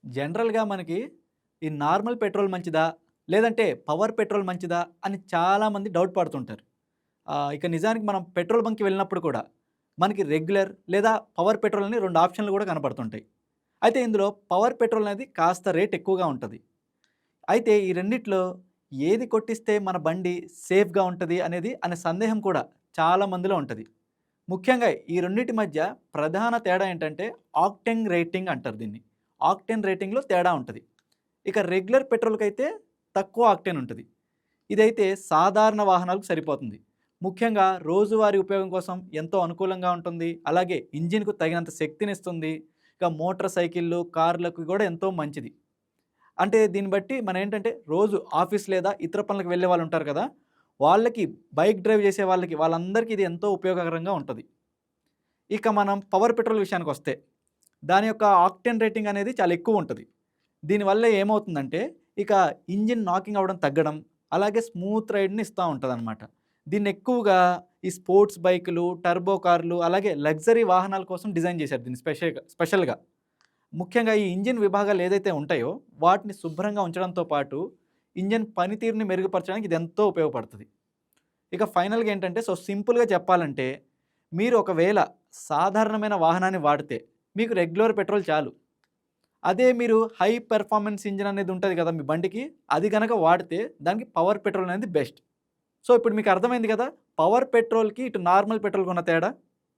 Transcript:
జనరల్‌గా మనకి ఈ నార్మల్ పెట్రోల్ మంచిదా? లేదంటే పవర్ పెట్రోల్ మంచిదా? అని చాలామంది డౌట్ పడుతుంటారు. ఇక నిజానికి మనం పెట్రోల్ బంక్‌కి వెళ్ళినప్పుడు కూడా మనకి రెగ్యులర్ లేదా పవర్ పెట్రోల్ అని 2 ఆప్షన్‌లు కూడా కనపడుతుంటాయి. అయితే ఇందులో పవర్ పెట్రోల్ అనేది కాస్త రేట్ ఎక్కువగా ఉంటది. అయితే ఈ రెండిట్లో ఏది కొట్టిస్తే మన బండి సేఫ్‌గా ఉంటది అనే సందేహం కూడా చాలా మందిలో ఉంటది. ముఖ్యంగా ఈ రెండిటి మధ్య ప్రధాన తేడా ఏంటంటే ఆక్టేన్ రేటింగ్ అంటారు దీన్ని. ఆక్టేన్ రేటింగ్‌లో తేడా ఉంటది. ఇక రెగ్యులర్ పెట్రోల్‌కైతే తక్కువ ఆక్టేన్ ఉంటది. ఇదైతే సాధారణ వాహనాలకు సరిపోతుంది. ముఖ్యంగా రోజువారీ ఉపయోగం కోసం ఎంతో అనుకూలంగా ఉంటుంది. అలాగే ఇంజిన్‌కు తగినంత శక్తినిస్తుంది. ఇక మోటార్ సైకిళ్ళు, కార్లకు కూడా ఎంతో మంచిది. అంటే దీన్ని బట్టి మనమేంటంటే రోజు ఆఫీస్ లేదా ఇతర పనులకు వెళ్ళే వాళ్ళుంటారు కదా! వాళ్ళకి బైక్ డ్రైవ్ చేసే వాళ్ళందరికీ ఇది ఎంతో ఉపయోగకరంగా ఉంటది. ఇక మనం పవర్ పెట్రోల్ విషయానికొస్తే, దాని యొక్క ఆక్టేన్ రేటింగ్ అనేది చాలా ఎక్కువుంటది. దీనివల్ల ఏమవుతుందంటే, ఇక ఇంజిన్ నాకింగ్ అవ్వడం తగ్గడం, అలాగే స్మూత్ రైడ్‌ని ఇస్తా ఉంటదనమాట. దీన్నెక్కువగా ఈ స్పోర్ట్స్ బైకులు, టర్బో కార్లు, అలాగే లగ్జరీ వాహనాల కోసం డిజైన్ చేశారు దీన్ని స్పెషల్‌గా. ముఖ్యంగా ఈ ఇంజిన్ విభాగాలు ఏదైతే ఉంటాయో, వాటిని శుభ్రంగా ఉంచడంతో పాటు, ఇంజిన్ పనితీరుని మెరుగుపరచడానికి ఇదెంతో ఉపయోగపడతది. ఇక ఫైనల్‌గా ఏంటంటే, సింపుల్‌గా చెప్పాలంటే, మీరు ఒకవేళ సాధారణమైన వాహనాన్ని వాడితే, మీకు రెగ్యులర్ పెట్రోల్ చాలు. అదే మీరు హై పెర్ఫార్మన్స్ ఇంజిన్ అనేది ఉంటది కదా మీ బండికి, అది గనక వాడితే దానికి పవర్ పెట్రోల్ అనేది బెస్ట్. ఇప్పుడు మీకు అర్థమైంది కదా! పవర్ పెట్రోల్‌కి ఇటు నార్మల్ పెట్రోల్‌కి ఉన్న తేడా.